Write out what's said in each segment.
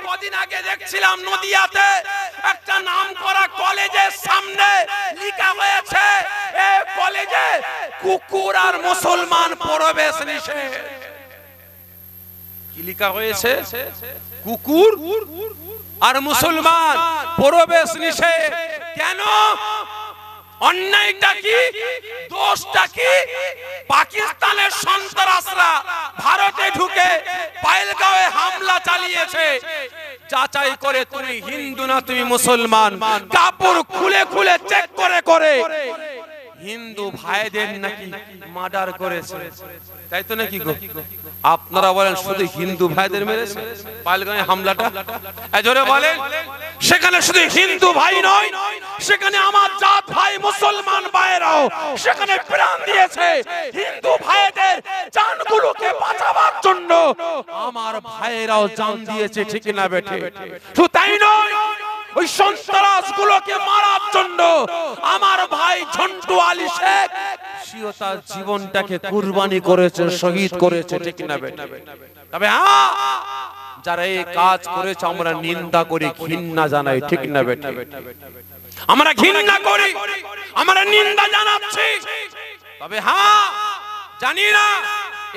কদিন আগে দেখছিলাম নদিয়াতে একটা নামকরা কলেজের সামনে লেখা হয়েছে এই কলেজে কুকুর আর মুসলমান প্রবেশ নিষেধ। কি লেখা হয়েছে? কুকুর আর মুসলমান প্রবেশ নিষেধ। কেন? অন্যায়টা কি, দোষটা কি? পাকিস্তানের সন্ত্রাসরা ভারতে ঢুকে পাহেলগাঁওয়ে হামলা চালিয়েছে। যাচাই করে তুমি হিন্দু না তুমি মুসলমান, কাপড় খুলে খুলে চেক করে করে হিন্দু ভাইদের নাকি মার্ডার করেছে, তাই তো নাকি গো? আপনারা বলেন শুধু হিন্দু ভাইদের মেরেছে পাহেলগাঁওয়ে হামলাটা? জোরে বলেন। সেখানে শুধু হিন্দু ভাই নয়, সেখানে আমার জাত ভাই মুসলমান ভাইরাও সেখানে প্রাণ দিয়েছে। হিন্দু ভাইদের জানগুলোকে বাঁচাবার জন্য আমার ভাইরাও জান দিয়েছে, ঠিক না বেঠে? শুধু তাই নয়, ওই সন্ত্রাসগুলোকে মারার জন্য আমার ভাই ঝন্টু আলী শেখ সেও তার জীবনটাকে কুরবানি করেছে, শহীদ করেছে, ঠিক না বেঠে? তবে হ্যাঁ, যারা এই কাজ করেছে আমরা নিন্দা করি, ঘৃণা জানাই, ঠিক না বেঠে? আমরা ঘৃণা করি, আমরা নিন্দা জানাচ্ছি। তবে হ্যাঁ, জানি না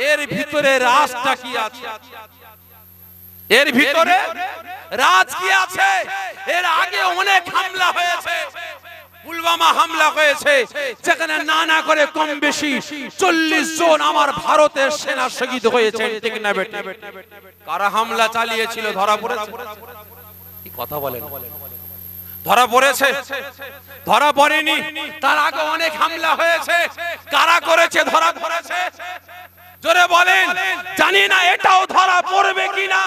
এর ভিতরে রাজটা কি আছে, এর ভিতরে রাজ কি আছে। এর আগে অনেক হামলা হয়েছে, পুলওয়ামা হামলা হয়েছে, যেখানে নানা করে কম বেশি 40 জন আমার ভারতের সেনা শহীদ হয়েছে, ঠিক না বেটে? কারা হামলা চালিয়েছিল ধরা পড়েছে? কি কথা বলেন? ধরা পড়েছে? ধরা পড়েনি। তার আগে অনেক হামলা হয়েছে, কারা করেছে ধরা পড়েছে? জোরে বলেন। জানি না এটাও ধরা পড়বে কিনা।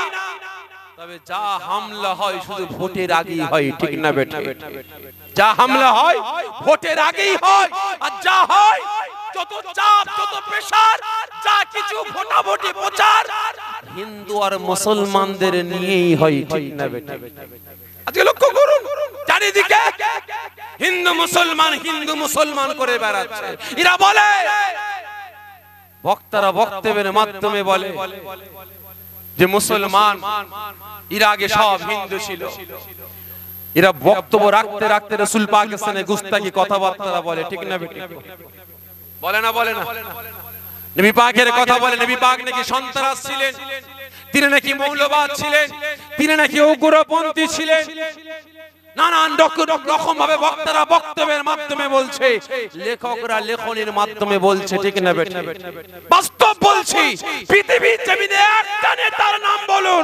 তবে যা হামলা হয় শুধু ভোটের আগেই হয়, ঠিক না বেটে? যা হামলা হয় ভোটের আগেই হয়, আর যা হয় যত চাপ, যত প্রেসার, যা কিছু ভোটাভুটি প্রচার হিন্দু আর মুসলমানদের নিয়েই হয়, ঠিক না বেটে? আজকে লক্ষ্য করুন চারিদিকে হিন্দু মুসলমান হিন্দু মুসলমান করে বেড়াচ্ছে। এরা বলে, বক্তারা বক্তব্যের মাধ্যমে বলে যে মুসলমান, এরা আগে সব হিন্দু ছিল। এরা বক্তব্য রাখতে রাখতে রাসূল পাকিস্তানে গুস্তাখি কথাবার্তা বলে, ঠিক না বেটি? বলে না? বলে না? নবী পাকের কথা বলে, নবী পাক নাকি সন্ত্রাস ছিলেন, তিনি নাকি মৌলবাদ ছিলেন, তিনি নাকি উগ্রপন্থী ছিলেন। নানান রকম ভাবে বক্তারা বক্তব্যের মাধ্যমে বলছে, লেখকরা লেখনের মাধ্যমে বলছে, ঠিক না বেটি? বাস্তব বলছি, পৃথিবীর জমিনে একটা নেতার নাম বলুন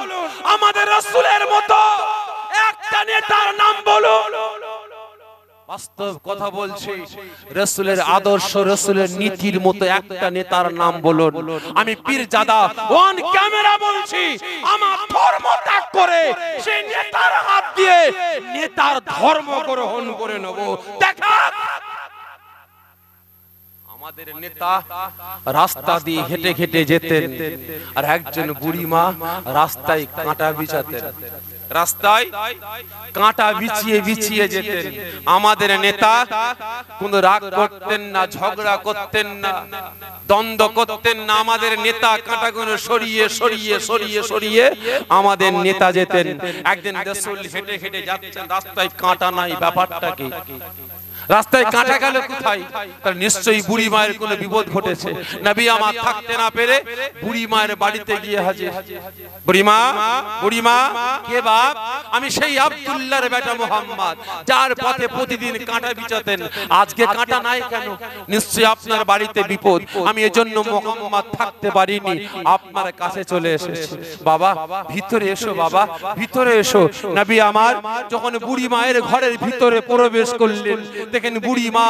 আমাদের রাসূলের মতো, একটা নেতার নাম বলুন। বাস্তব কথা বলছি, রাসূলের আদর্শ, রাসূলের নীতির মতো একটা নেতার নাম বলুন। আমি পীরজাদা অন ক্যামেরা বলছি, আমার ধর্ম ত্যাগ করে সেই নেতার হাত দিয়ে নেতার ধর্ম গ্রহণ করে নেব। দেখা আমাদের নেতা রাস্তা দিয়ে হেঁটে হেঁটে যেতেন, আর একজন বুড়ি মা রাস্তায় কাঁটা বিছাতেন, রাস্তায় কাঁটা বিছিয়ে বিছিয়ে যেতেন। আমাদের নেতা কোনো রাগ করতেন না, ঝগড়া করতেন না, দ্বন্দ্ব করতেন না। আমাদের নেতা কাঁটাগুলো সরিয়ে সরিয়ে সরিয়ে সরিয়ে আমাদের নেতা যেতেন। একদিন রাসূল হেঁটে হেঁটে যাচ্ছেন, রাস্তায় কাঁটা নাই, ব্যাপারটা কি? রাস্তায় কাঁটা গেল কোথায়? তার নিশ্চয়ই বুড়ি মায়ের কোনো বিপদ ঘটেছে। নবী আমার থাকতে না পেরে বুড়ি মায়ের বাড়িতে গিয়ে হাজির। বুড়িমা, বুড়িমা, কে বাপ? আমি সেই আব্দুল্লাহর বেটা মুহাম্মদ, যার পথে প্রতিদিন কাঁটা বিছাতেন। আজকে কাঁটা নাই কেন? নিশ্চয়ই আপনার বাড়িতে বিপদ, আমি এজন্য মুহাম্মদ থাকতে পারিনি, আপনার কাছে চলে এসেছি। বাবা ভিতরে এসো, বাবা ভিতরে এসো। নবী আমার যখন বুড়ি মায়ের ঘরের ভিতরে প্রবেশ করলেন, দেখেন বুড়ি মা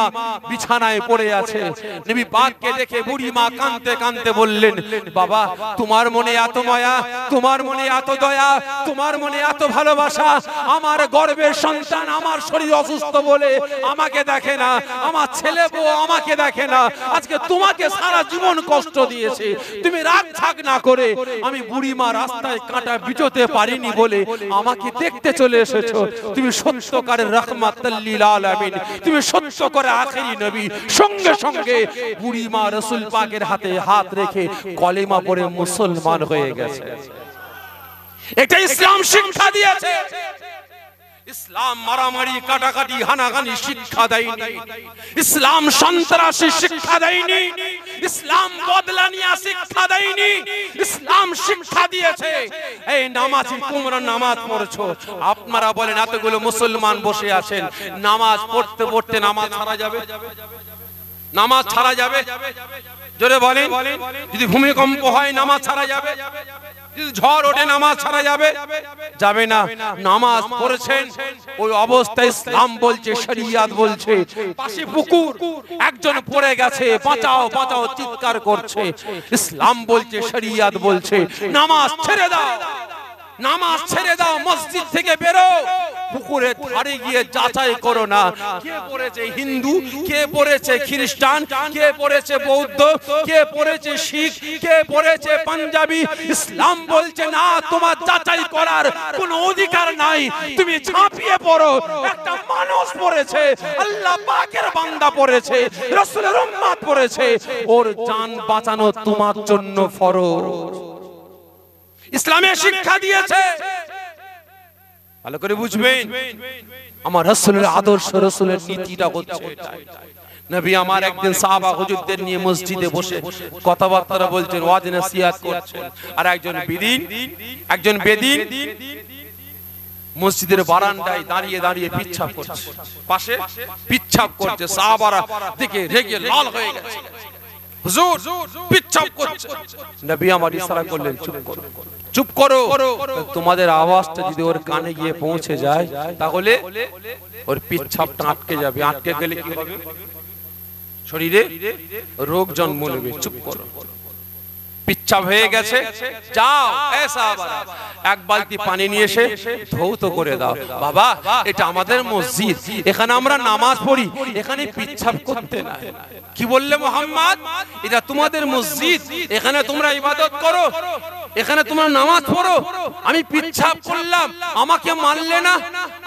বিছানায় পড়ে আছে। নবী পাককে দেখে বুড়ি মা কাঁদতে কাঁদতে বললেন, বাবা তোমার মনে এত মায়া, তোমার মনে এত দয়া, তোমার মনে এত ভালোবাসা, আমার গর্ভের সন্তান আমার শরীর অসুস্থ বলে আমাকে দেখে না, আমার ছেলে বউ আমাকে দেখে না, আজকে তোমাকে সারা জীবন কষ্ট দিয়েছে, তুমি রাগ ঝাগ না করে আমি বুড়ি মা রাস্তায় কাঁটা বিচতে পারিনি বলে আমাকে দেখতে চলে এসেছো। তুমি সত্যকারের রাহমাতুল লিল আলামিন, তুমি সত্য করে আখেরি নবী। সঙ্গে সঙ্গে বুড়ি মা রাসূল পাকের হাতে হাত রেখে কলেমা পড়ে মুসলমান হয়ে গেছে। এটা ইসলাম শিক্ষা দিয়েছে। ইসলাম মারামারি কাটাকাটি হানাহানি শিক্ষা দেয়নি, ইসলাম সন্ত্রাসী শিক্ষা দেয়নি, ইসলাম বদলা নিয়ে শিক্ষা দেয়নি। ইসলাম শিক্ষা দিয়েছে এই নামাজি তোমরা নামাজ পড়ছো, আপনারা বলেন এতগুলো মুসলমান বসে আছেন, নামাজ পড়তে পড়তে নামাজ ছাড়া যাবে? নামাজ ছাড়া যাবে? জোরে বলেন। যদি ভূমিকম্প হয় নামাজ ছাড়া যাবে? যদি ঝড় ওঠে নামাজ ছাড়া যাবে? যাবে না। নামাজ পড়েছেন ওই অবস্থায় ইসলাম বলছে, শরিয়াত বলছে, পাশে পুকুর, একজন পড়ে গেছে, বাঁচাও বাঁচাও চিৎকার করছে, ইসলাম বলছে, শরিয়াত বলছে নামাজ ছেড়ে দাও, নামাজ ছেড়ে দাও, মসজিদ থেকে বেরো, পুকুরের ধারে গিয়ে যাচাই করো না কে পড়েছে হিন্দু, কে পড়েছে খ্রিস্টান, কে পড়েছে বৌদ্ধ, কে পড়েছে শিখ, কে পড়েছে পাঞ্জাবি। ইসলাম বলছে না, তোমার যাচাই করার কোনো অধিকার নাই, তুমি ঝাঁপিয়ে পড়ো। একটা মানুষ পড়েছে, আল্লাহ পাকের বান্দা পড়েছে, রাসূলের উম্মত পড়েছে, ওর জান বাঁচানো তোমার জন্য ফরজ। ইসলামে শিক্ষা দিয়েছে, ভালো করে বুঝবেন। আমার রাসূলের আদর্শ, রাসূলের নীতিটা হচ্ছে নবী আমার একদিন সাহাবা হুজুরদের নিয়ে মসজিদে বসে কথাবার্তা বলছেন, ওয়াজ নসিহত করছেন, আর একজন বেদিন মসজিদের বারান্দায় দাঁড়িয়ে দাঁড়িয়ে পিচ্ছাপ করছে, পাশে পিচ্ছাপ করছে। সাহাবারা দেখে রেগে লাল হয়ে গেছে, হুজুর পিচ্ছাপ করছে। নবী আমার ইশারা করলেন, চুপ করো, চুপ করো। তোমাদের আওয়াজটা যদি ওর কানে গিয়ে পৌঁছে যায় তাহলে ওর পিচ্ছাপটা আটকে যাবে, আটকে গেলে কি হবে? শরীরে রোগ জন্ম নেবে। চুপ করো, পিচ্ছাপ হয়ে গেছে, যাও এক বালতি পানি নিয়ে এসে ধৌত করে দাও। বাবা, এটা আমাদের মসজিদ, এখানে আমরা নামাজ পড়ি, এখানে পিচ্ছাপ করতে না। কি বললে মুহাম্মদ? এটা তোমাদের মসজিদ, এখানে তোমরা ইবাদত করো, এখানে তোমরা নামাজ পড়ো। আমি পিচ্ছাপ করলাম, আমাকে মারলে না,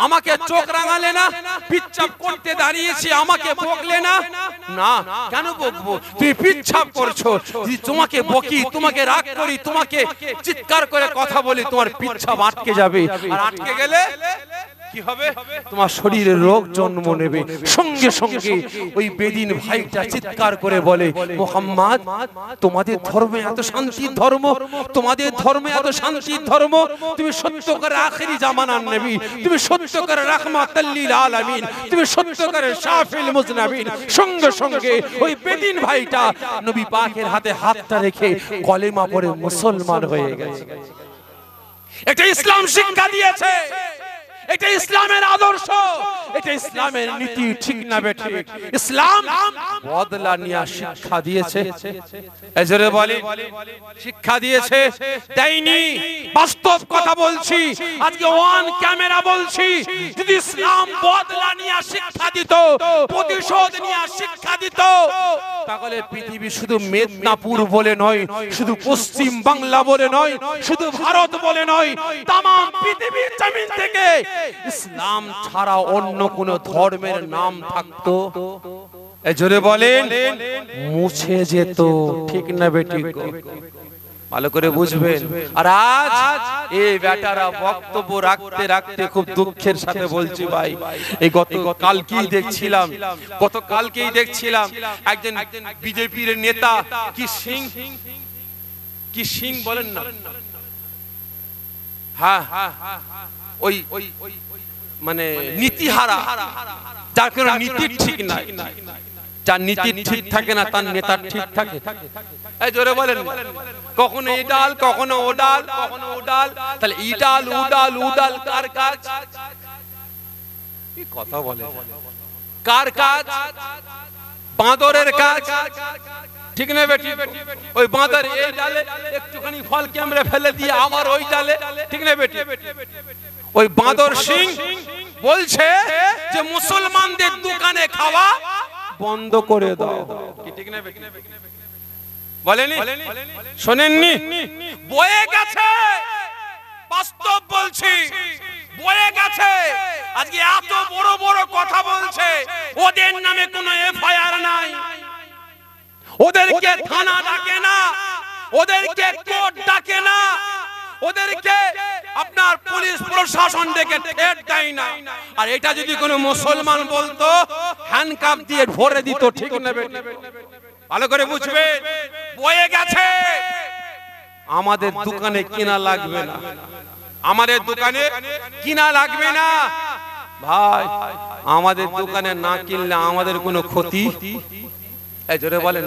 আমাকে চোখ রাঙালে না, পিচ্ছাপ করতে দাঁড়িয়েছি, আমাকে বকলে না। না, কেন বকবো? তুমি পিচ্ছাপ করছো, যদি তোমাকে বকি, তোমাকে রাগ করি, তোমাকে চিৎকার করে কথা বলি, তোমার পিচ্ছাপ আটকে যাবে, আর আটকে গেলে কি হবে? তোমার শরীরে রোগ জন্ম নেবে। সঙ্গে সঙ্গে ওই বেদিন ভাইটা চিৎকার করে বলে, মুহাম্মদ, তোমাদের ধর্মে এত শান্তির ধর্ম, তোমাদের ধর্মে এত শান্তির ধর্ম, তুমি সত্যকারের আখেরি জামানার নবী, তুমি সত্যকারের রাহমাতাল লিল আলামিন, তুমি সত্যকারের শাফিল মুজনাবিন। সঙ্গে সঙ্গে ওই বেদিন ভাইটা নবী পাকের হাতে হাতটা রেখে কলেমা পড়ে মুসলমান হয়ে গেছে। এটা ইসলাম শিক্ষা দিয়েছে, এটা ইসলামের আদর্শ, এটা ইসলামের নীতি, ঠিক না বেঠিক? ইসলাম বদলা নিয়ে শিক্ষা দিয়েছে, এজরে বলি শিক্ষা দিয়েছে, দেয়নি। বাস্তব কথা বলছি, আজকে ওয়ান ক্যামেরা বলছি, যদি ইসলাম বদলা নিয়ে শিক্ষা দিত, প্রতিশোধ নিয়ে শিক্ষা দিত, তাহলে পৃথিবী শুধু মেদিনীপুর বলে নয়, শুধু পশ্চিম বাংলা বলে নয়, শুধু ভারত বলে নয়, তাম পৃথিবীর জমিন থেকে ইসলাম ছাড়া অন্য কোন ধর্মের নাম থাকতো, জোরে বলেন, মুছে যেত, ঠিক না বেঠিক? ভালো করে বুঝবেন। আর আজ এই বেটারা বক্তব্য রাখতে রাখতে খুব দুঃখের সাথে বলছি ভাই, এই গতকালকেই দেখছিলাম একজন বিজেপির নেতা, কি সিং বলেন না, হ্যাঁ, ওই মানে নীতিহারা, যার কোনো নীতি ঠিক নাই, যার নীতি ঠিক থাকে না তার নেতা ঠিক থাকে। এই জোরে বলেন, কখনো এই ডাল, কখনো ও ডাল, কখনো ও ডাল, তাহলে ই ডাল উ ডাল, উ ডাল কার কাজ? কি কথা বলে, কার কাজ? বাঁদরের কাজ, ঠিক না বেটি? ওই বাঁদর এই ডালে একটুখানি ফল ক্যামেরা ফেলে দিয়ে আবার ওই ডালে, ঠিক না বেটি? ওই বাঁদর সিং বলছে যে মুসলমানদের দোকানে খাওয়া বন্ধ করে দাও, ঠিক না বেটি? বলেনি, শোনেননি? বয়ে গেছে, বাস্তব বলছি, বয়ে গেছে। আজকে এত বড় বড় কথা বলছে, ওদের নামে কোনো এফআইআর নাই, ওদেরকে থানা ডাকে না, ওদেরকে কোর্ট ডাকে না, ওদেরকে আপনার পুলিশ প্রশাসন ডেকে ঠেট দেয় না। আর এটা যদি কোনো মুসলমান বলতো হ্যান্ডকাপ দিয়ে ভরে দিত, ঠিক নেবে। ভালো করে বুঝবে, বয়ে গেছে। আমাদের দোকানে কিনা লাগবে না, আমাদের দোকানে কিনা লাগবে না ভাই। আমাদের দোকানে না কিনলে আমাদের কোনো ক্ষতি, এই জোরে বলেন।